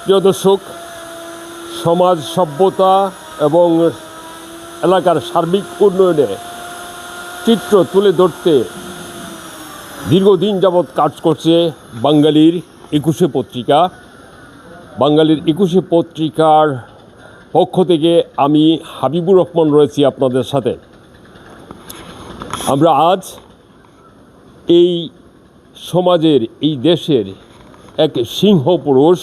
প্রিয় দর্শক, সমাজ সভ্যতা এবং এলাকার সার্বিক উন্নয়নে চিত্র তুলে ধরতে দীর্ঘদিন যাবৎ কাজ করছে বাঙালির ২১শে পত্রিকা। বাঙালির ২১শে পত্রিকার পক্ষ থেকে আমি হাবিবুর রহমান রয়েছি আপনাদের সাথে। আমরা আজ এই সমাজের, এই দেশের এক সিংহ পুরুষ,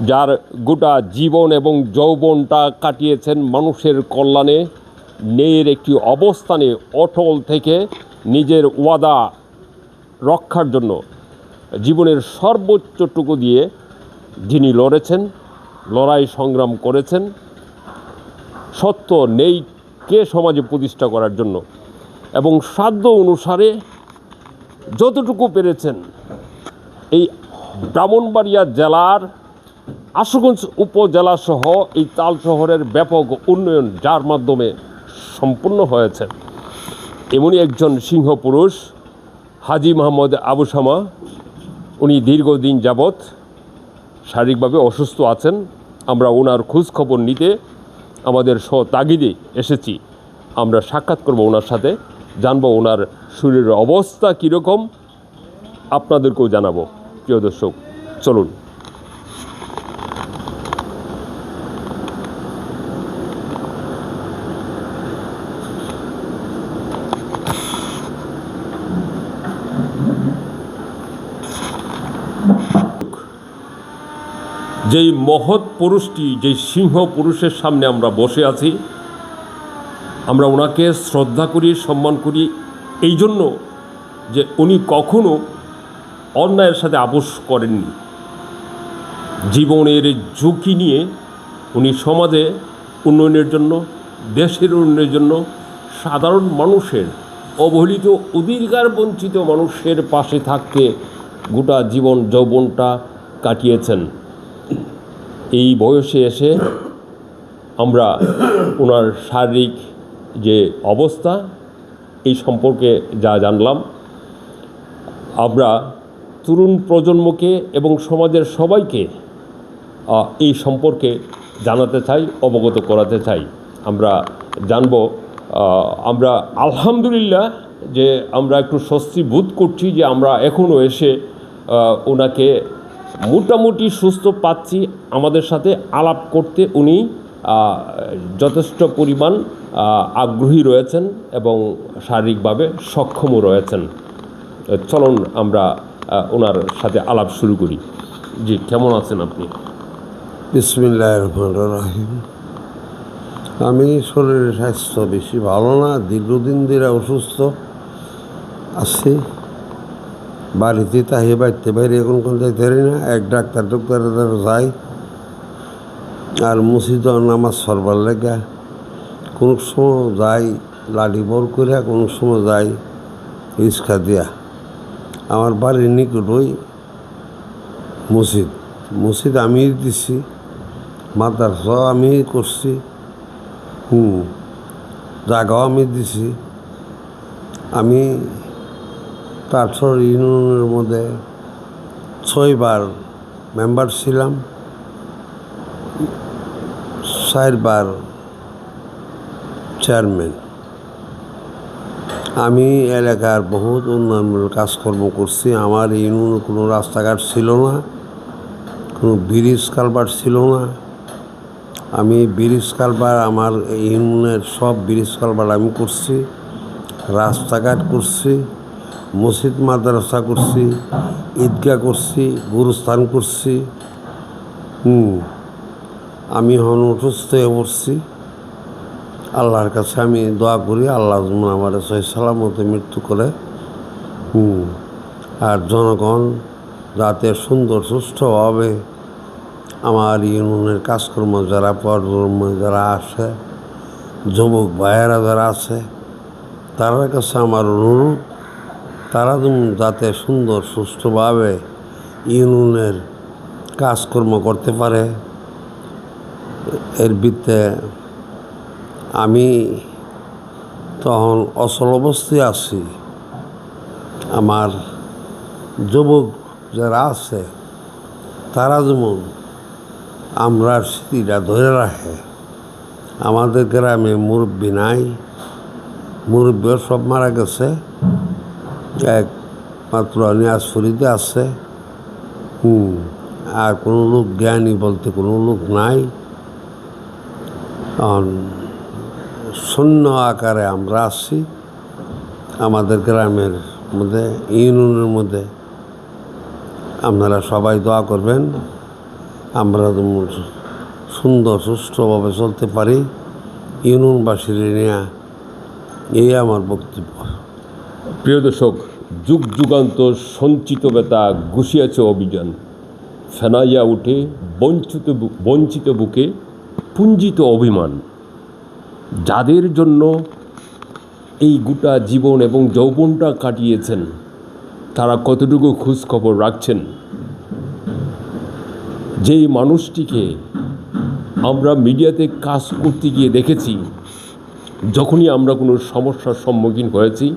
যার গোটা জীবন এবং যৌবনটা কাটিয়েছেন মানুষের কল্যাণে, ন্যায়ের একটি অবস্থানে অটল থেকে নিজের ওয়াদা রক্ষার জন্য জীবনের সর্বোচ্চটুকু দিয়ে যিনি লড়েছেন, লড়াই সংগ্রাম করেছেন সত্য ন্যায়কে সমাজে প্রতিষ্ঠা করার জন্য, এবং সাধ্য অনুসারে যতটুকু পেরেছেন এই ব্রাহ্মণবাড়িয়া জেলার আশুগঞ্জ উপজেলা সহ এই তাল শহরের ব্যাপক উন্নয়ন যার মাধ্যমে সম্পূর্ণ হয়েছে, এমনই একজন সিংহ পুরুষ হাজী মোহাম্মদ আবু শামা। উনি দীর্ঘদিন যাবৎ শারীরিকভাবে অসুস্থ আছেন। আমরা ওনার খোঁজ খবর নিতে আমাদের তাগিদে এসেছি। আমরা সাক্ষাৎ করব ওনার সাথে, জানবো ওনার শরীরের অবস্থা কীরকম, আপনাদেরকেও জানাবো। প্রিয় দর্শক, চলুন। যেই মহৎ পুরুষটি, যেই সিংহ পুরুষের সামনে আমরা বসে আছি, আমরা ওনাকে শ্রদ্ধা করি, সম্মান করি এই জন্য যে উনি কখনো অন্যায়ের সাথে আপোষ করেননি। জীবনের ঝুঁকি নিয়ে উনি সমাজে উন্নয়নের জন্য, দেশের উন্নয়নের জন্য, সাধারণ মানুষের, অবহেলিত অধিকার বঞ্চিত মানুষের পাশে থাকতে গোটা জীবন যৌবনটা কাটিয়েছেন। এই বয়সে এসে আমরা ওনার শারীরিক যে অবস্থা এই সম্পর্কে যা জানলাম, আমরা তরুণ প্রজন্মকে এবং সমাজের সবাইকে এই সম্পর্কে জানাতে চাই, অবগত করাতে চাই। আমরা জানব, আমরা আলহামদুলিল্লাহ যে আমরা একটু স্বস্তি বোধ করছি যে আমরা এখনও এসে ওনাকে মোটামুটি সুস্থ পাচ্ছি। আমাদের সাথে আলাপ করতে উনি যথেষ্ট পরিমাণ আগ্রহী রয়েছেন এবং শারীরিকভাবে সক্ষমও রয়েছেন। চলুন আমরা ওনার সাথে আলাপ শুরু করি। জি, কেমন আছেন আপনি? বিসমিল্লাহির রহমানির রহিম। আমি শরীরের স্বাস্থ্য বেশি ভালো না, দীর্ঘদিন ধরে অসুস্থ আছি। বাড়িতে তাই বাড়তে বাইরে এখন কোন যাইতে পারি না। এক ডাক্তার যাই, আর মসজিদ নামাজ সরবার লেগা কোনো সময় যাই লাঠি বর করিয়া, কোনো সময় যাই রিক্সা দিয়া। আমার বাড়ির নিকটই মসজিদ আমি দিছি, মাদ্রাসা আমি করছি, জায়গাও আমি দিছি। আমি তারপর ইউনিয়নের মধ্যে 6 বার মেম্বার ছিলাম, 4 বার চেয়ারম্যান। আমি এলাকার বহুত উন্নয়নমূলক কাজকর্ম করছি। আমার ইউনিয়নে কোনো রাস্তাঘাট ছিল না, কোনো ব্রিজ কালভার্ট ছিল না। আমি ব্রিজ কালভার্ট, আমার ইউনিয়নের সব ব্রিজ কালভার্ট আমি করছি, রাস্তাঘাট করছি, মসজিদ মাদ্রাসা করছি, ঈদগাহ করছি, গুরুস্থান করছি। আমি এখন অসুস্থ হয়ে পড়ছি। আল্লাহর কাছে আমি দোয়া করি আল্লাহ যেন আমার সহি সালামতে মৃত্যু করে, আর জনগণ যাতে সুন্দর সুষ্ঠুভাবে আমার ইউনিয়নের কাজকর্ম, যারা প্রজন্মে যারা আসে, যুবক ভাইয়েরা যারা আছে, তার কাছে আমার অনুরোধ, তারা যাতে সুন্দর সুষ্ঠুভাবে ইউনিয়নের কাজকর্ম করতে পারে। এর ভিত্তিতে আমি তখন অচল অবস্থায় আছি। আমার যুবক যারা আছে তারা যেমন আমরা স্মৃতিটা ধরে রাখে। আমাদের গ্রামে মুরব্বী নাই, মুরব্বীও সব মারা গেছে, একমাত্র নিয়াজফরিতে আছে। আর কোনো লোক জ্ঞানী বলতে কোনো লোক নাই। শূন্য আকারে আমরা আছি আমাদের গ্রামের মধ্যে, ইউনিয়নের মধ্যে। আপনারা সবাই দোয়া করবেন আমরা সুন্দর সুষ্ঠুভাবে চলতে পারি ইউনিয়নবাসীর নিয়ে। এই আমার বক্তব্য। প্রিয় দর্শক, যুগ যুগান্তর সঞ্চিত বেতা গুছিয়েছে অভিযান, ফেনাইয়া উঠে বঞ্চিত বুকে পুঞ্জিত অভিমান। যাদের জন্য এই গোটা জীবন এবং যৌবনটা কাটিয়েছেন, তারা কতটুকু খোঁজখবর রাখছেন? যেই মানুষটিকে আমরা মিডিয়াতে কাজ করতে গিয়ে দেখেছি, যখনই আমরা কোনো সমস্যার সম্মুখীন হয়েছি,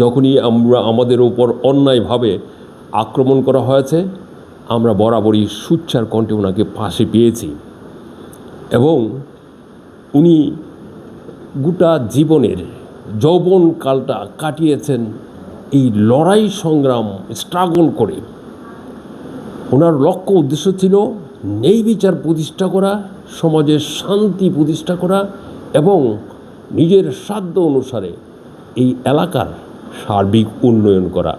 যখনই আমরা আমাদের উপর অন্যায়ভাবে আক্রমণ করা হয়েছে, আমরা বরাবরই সুচ্চার কণ্ঠে ওনাকে পাশে পেয়েছি। এবং উনি গোটা জীবনের যৌবনকালটা কাটিয়েছেন এই লড়াই সংগ্রাম স্ট্রাগল করে। ওনার লক্ষ্য উদ্দেশ্য ছিল ন্যায় বিচার প্রতিষ্ঠা করা, সমাজের শান্তি প্রতিষ্ঠা করা এবং নিজের সাধ্য অনুসারে এই এলাকার সার্বিক উন্নয়ন করা।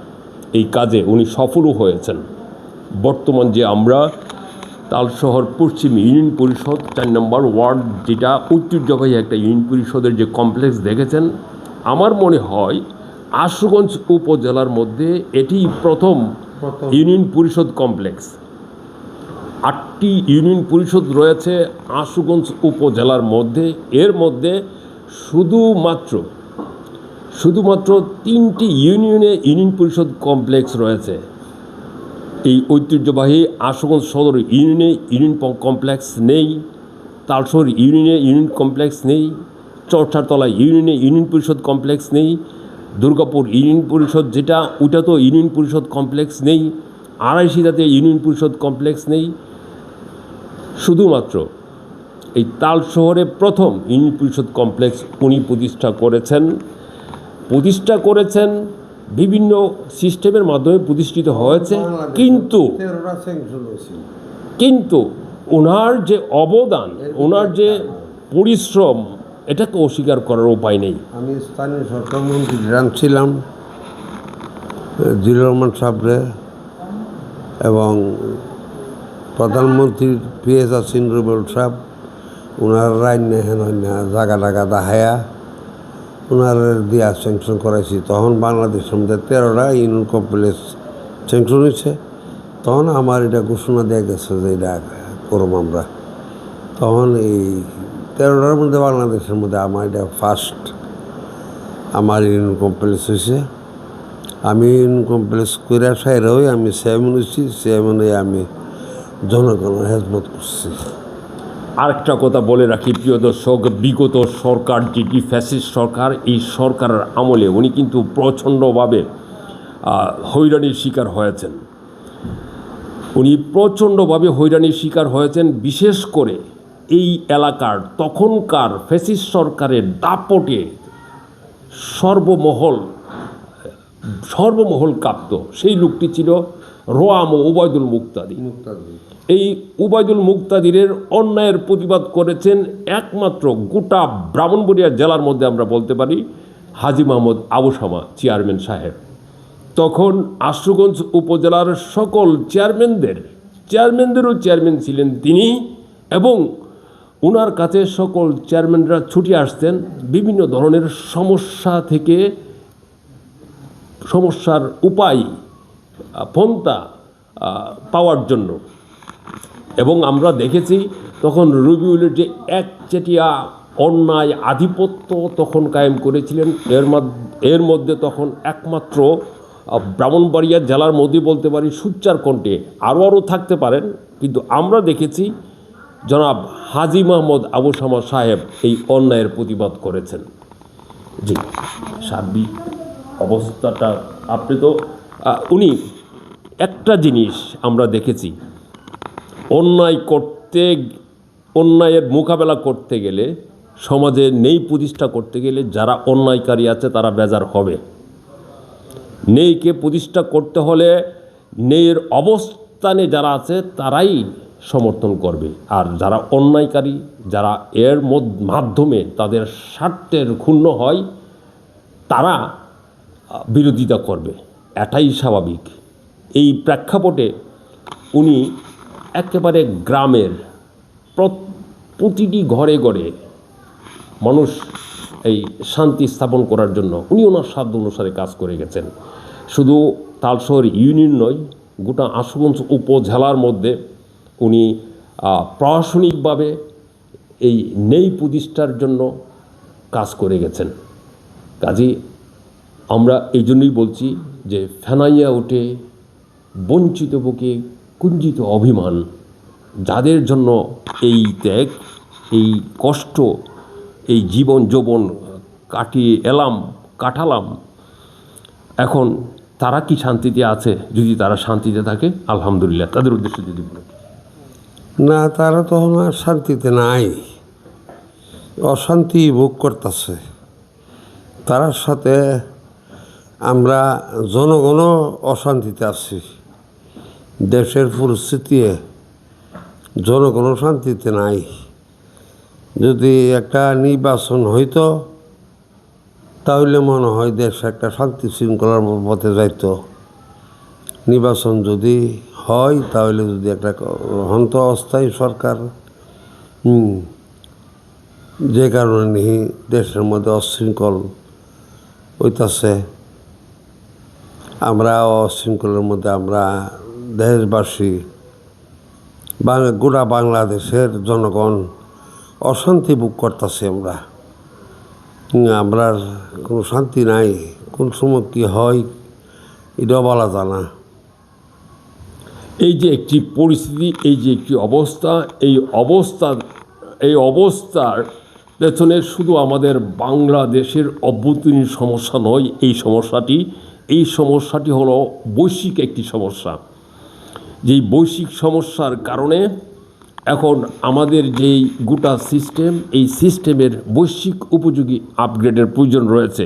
এই কাজে উনি সফলও হয়েছেন। বর্তমান যে আমরা তালশহর পশ্চিম ইউনিয়ন পরিষদ 4 নম্বর ওয়ার্ড, যেটা ঐতিহ্যবাহী একটা ইউনিয়ন পরিষদের যে কমপ্লেক্স দেখেছেন, আমার মনে হয় আশুগঞ্জ উপজেলার মধ্যে এটি প্রথম ইউনিয়ন পরিষদ কমপ্লেক্স। 8টি ইউনিয়ন পরিষদ রয়েছে আশুগঞ্জ উপজেলার মধ্যে। এর মধ্যে শুধুমাত্র 3টি ইউনিয়নে ইউনিয়ন পরিষদ কমপ্লেক্স রয়েছে। এই ঐতিহ্যবাহী আশুগঞ্জ সদর ইউনিয়নে ইউনিয়ন কমপ্লেক্স নেই, তালশহর ইউনিয়নে ইউনিয়ন কমপ্লেক্স নেই, চরছারতলা ইউনিয়নে ইউনিয়ন পরিষদ কমপ্লেক্স নেই, দুর্গাপুর ইউনিয়ন পরিষদ যেটা, ওইটা তো ইউনিয়ন পরিষদ কমপ্লেক্স নেই, আড়াইশিরাতে ইউনিয়ন পরিষদ কমপ্লেক্স নেই। শুধুমাত্র এই তালশহরে প্রথম ইউনিয়ন পরিষদ কমপ্লেক্স উনি প্রতিষ্ঠা করেছেন বিভিন্ন সিস্টেমের মাধ্যমে প্রতিষ্ঠিত হয়েছে। কিন্তু ওনার যে অবদান, ওনার যে পরিশ্রম, এটাকে অস্বীকার করার উপায় নেই। আমি স্থানীয় সরকারমন্ত্রী ছিলাম জিল্লুর রহমান সাহেবরে, এবং প্রধানমন্ত্রীর পিএস আসিন রুবেল সাহেব, ওনার রাইনে হেন জায়গা টাকা দেখায়া ওনার দিয়া স্যাংশন করাইছি। তখন বাংলাদেশের মধ্যে 13টা ইউনিয়ন কমপ্লেক্স স্যাংশন হয়েছে। তখন আমার এটা ঘোষণা দেওয়া গেছে যে এটা করব আমরা। তখন এই 13টার মধ্যে বাংলাদেশের মধ্যে আমার এটা ফার্স্ট আমার ইউনিয়ন কমপ্লেক্স হয়েছে। আমি ইউনিয়ন কমপ্লেক্স করে সাইরে হয়ে আমি চেয়ারম্যান হয়েছি। চেয়ারম্যান হয়ে আমি জনগণের হেজমত করছি। আরেকটা কথা বলে রাখি প্রিয় দর্শক, বিগত সরকার যেটি ফ্যাসিস্ট সরকার, এই সরকারের আমলে উনি কিন্তু প্রচণ্ডভাবে হয়রানির শিকার হয়েছেন। বিশেষ করে এই এলাকার তখনকার ফ্যাসিস্ট সরকারের দাপটে সর্বমহল কাঁপত। সেই লোকটি ছিল রোয়াম ও উবায়দুল মুক্তাদির। এই উবায়দুল মুক্তাদিরের অন্যায়ের প্রতিবাদ করেছেন একমাত্র গোটা ব্রাহ্মণবাড়িয়া জেলার মধ্যে আমরা বলতে পারি হাজী মোহাম্মদ আবু শামা চেয়ারম্যান সাহেব। তখন আশুগঞ্জ উপজেলার সকল চেয়ারম্যানদেরও চেয়ারম্যান ছিলেন তিনি, এবং ওনার কাছে সকল চেয়ারম্যানরা ছুটে আসতেন বিভিন্ন ধরনের সমস্যার উপায় পন্থা পাওয়ার জন্য। এবং আমরা দেখেছি তখন রবিউলের যে একচেটিয়া অন্যায় আধিপত্য তখন কায়েম করেছিলেন। এর মধ্যে তখন একমাত্র ব্রাহ্মণবাড়িয়া জেলার মধ্যে বলতে পারি সুচ্চার কণ্ঠে, আরও থাকতে পারেন, কিন্তু আমরা দেখেছি জনাব হাজী মোহাম্মদ আবু শামা সাহেব এই অন্যায়ের প্রতিবাদ করেছেন। জি, সার্বিক অবস্থাটা আপনি তো উনি একটা জিনিস আমরা দেখেছি, অন্যায়ের মোকাবেলা করতে গেলে, সমাজে ন্যায় প্রতিষ্ঠা করতে গেলে যারা অন্যায়কারী আছে তারা বেজার হবে। ন্যায়কে প্রতিষ্ঠা করতে হলে ন্যায়ের অবস্থানে যারা আছে তারাই সমর্থন করবে, আর যারা অন্যায়কারী, যারা এর মাধ্যমে তাদের স্বার্থের ক্ষুণ্ণ হয়, তারা বিরোধিতা করবে। এটাই স্বাভাবিক। এই প্রেক্ষাপটে উনি একেবারে গ্রামের প্রতিটি ঘরে ঘরে মানুষ এই শান্তি স্থাপন করার জন্য উনি ওনার সাধ্য অনুসারে কাজ করে গেছেন। শুধু তালশহর ইউনিয়ন নয়, গোটা আশুগঞ্জ উপজেলার মধ্যে উনি প্রশাসনিকভাবে এই ন্যায় প্রতিষ্ঠার জন্য কাজ করে গেছেন। কাজেই আমরা এই জন্যই বলছি যে ফেনাইয়া ওঠে বঞ্চিত বুকে কুঞ্চিত অভিমান, যাদের জন্য এই ত্যাগ, এই কষ্ট, এই জীবন যৌবন কাটালাম, এখন তারা কি শান্তিতে আছে? যদি তারা শান্তিতে থাকে আলহামদুলিল্লাহ। তাদের উদ্দেশ্যে যদি বলেন। না, তারা তখন আর শান্তিতে নাই, অশান্তি ভোগ করতেছে। তার সাথে আমরা জনগণও অশান্তিতে আছি। দেশের পরিস্থিতি, জনগণও শান্তিতে নাই। যদি একটা নির্বাচন হইতো তাহলে মনে হয় দেশ একটা শান্তি শৃঙ্খলার পথে যাইতো। নির্বাচন যদি হয় তাহলে যদি একটা হন্ত অস্থায়ী সরকার, যে কারণে দেশের মধ্যে অশৃঙ্খল হইতাছে, আমরা অশৃঙ্খলের মধ্যে আমরা দেশবাসী গোটা বাংলাদেশের জনগণ অশান্তি ভোগ করতেছি। আমরা কোনো শান্তি নাই। কোন সময় কী হয় এটাও বলা যায় না। এই যে একটি পরিস্থিতি, এই যে একটি অবস্থা, এই অবস্থার পেছনে শুধু আমাদের বাংলাদেশের অভ্যন্তরীণ সমস্যা নয়। এই সমস্যাটি হলো বৈশ্বিক একটি সমস্যা। যেই বৈশ্বিক সমস্যার কারণে এখন আমাদের যেই গোটা সিস্টেম, এই সিস্টেমের বৈশ্বিক উপযোগী আপগ্রেডের প্রয়োজন রয়েছে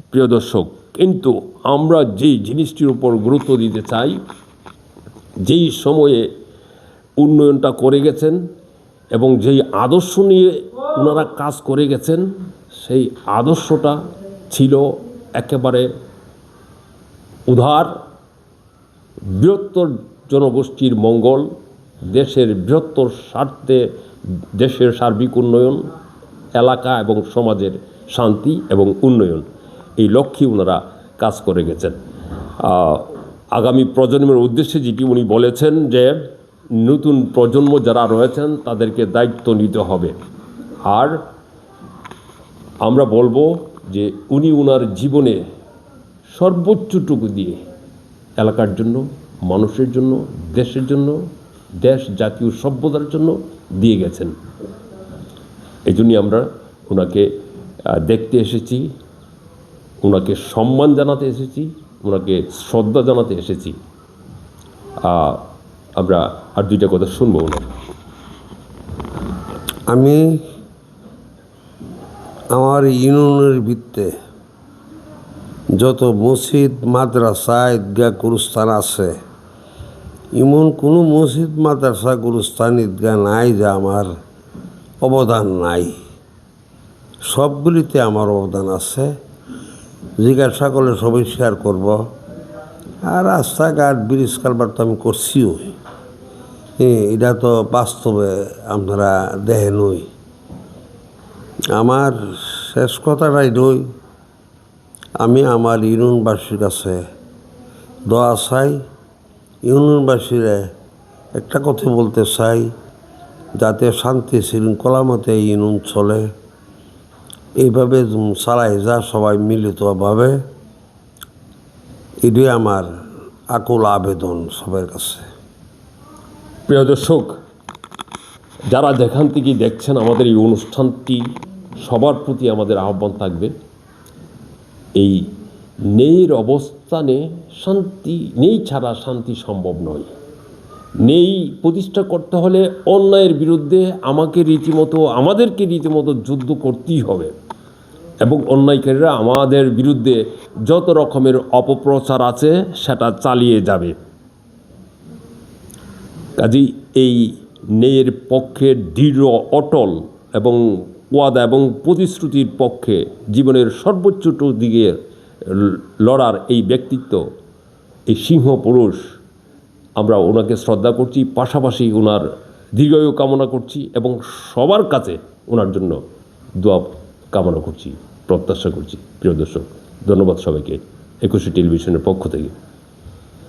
প্রিয় দর্শক। কিন্তু আমরা যেই জিনিসটির উপর গুরুত্ব দিতে চাই, যেই সময়ে উন্নয়নটা করে গেছেন এবং যেই আদর্শ নিয়ে ওনারা কাজ করে গেছেন, সেই আদর্শটা ছিল একেবারে উদার, বৃহত্তর জনগোষ্ঠীর মঙ্গল, দেশের বৃহত্তর স্বার্থে দেশের সার্বিক উন্নয়ন, এলাকা এবং সমাজের শান্তি এবং উন্নয়ন, এই লক্ষ্যে ওনারা কাজ করে গেছেন। আগামী প্রজন্মের উদ্দেশ্যে যেটি উনি বলেছেন যে নতুন প্রজন্ম যারা রয়েছেন তাদেরকে দায়িত্ব নিতে হবে। আর আমরা বলবো যে উনি ওনার জীবনে সর্বোচ্চটুকু দিয়ে এলাকার জন্য, মানুষের জন্য, দেশের জন্য, দেশ জাতীয় সভ্যতার জন্য দিয়ে গেছেন। এই জন্যই আমরা ওনাকে দেখতে এসেছি, ওনাকে সম্মান জানাতে এসেছি, ওনাকে শ্রদ্ধা জানাতে এসেছি। আমরা আর দুইটা কথা শুনবো ওনার। আমি আমার ইউনিয়নের ভিত্তে যত মসজিদ, মাদ্রাসা, ঈদগাহ, গুরুস্থান আছে, এমন কোনো মসজিদ, মাদ্রাসা, গুরুস্থান, ঈদগাহ নাই যা আমার অবদান নাই। সবগুলিতে আমার অবদান আছে। জিজ্ঞাসা করলে সবাই শেয়ার করব। আর রাস্তাঘাট, ব্রিজ, কালভার্ট তো আমি করছিও। এটা তো বাস্তবে আপনারা দেখেনই। আমার শেষ কথাটাই নই, আমি আমার ইউনিয়নবাসীর কাছে দোয়া চাই। ইউনিয়নবাসীরা একটা কথা বলতে চাই, যাতে শান্তি শৃঙ্খলা মতে ইউনিয়ন চলে, এইভাবে চালাই যা সবাই মিলিতভাবে। এটাই আমার আকুল আবেদন সবার কাছে। প্রিয় দর্শক, যারা যেখান থেকে দেখছেন আমাদের এই অনুষ্ঠানটি, সবার প্রতি আমাদের আহ্বান থাকবে, এই ন্যায়ের অবস্থানে শান্তি, ন্যায় ছাড়া শান্তি সম্ভব নয়। নেই প্রতিষ্ঠা করতে হলে অন্যায়ের বিরুদ্ধে আমাদেরকে রীতিমতো যুদ্ধ করতেই হবে এবং অন্যায়কারীরা আমাদের বিরুদ্ধে যত রকমের অপপ্রচার আছে সেটা চালিয়ে যাবে। কাজেই এই ন্যায়ের পক্ষে দৃঢ় অটল এবং ওয়াদা এবং প্রতিশ্রুতির পক্ষে জীবনের সর্বোচ্চ দিকে লড়ার এই ব্যক্তিত্ব, এই সিংহ পুরুষ, আমরা ওনাকে শ্রদ্ধা করছি, পাশাপাশি ওনার দীর্ঘায়ু কামনা করছি এবং সবার কাছে ওনার জন্য দোয়া কামনা করছি, প্রত্যাশা করছি। প্রিয় দর্শক, ধন্যবাদ সবাইকে 21 টেলিভিশনের পক্ষ থেকে।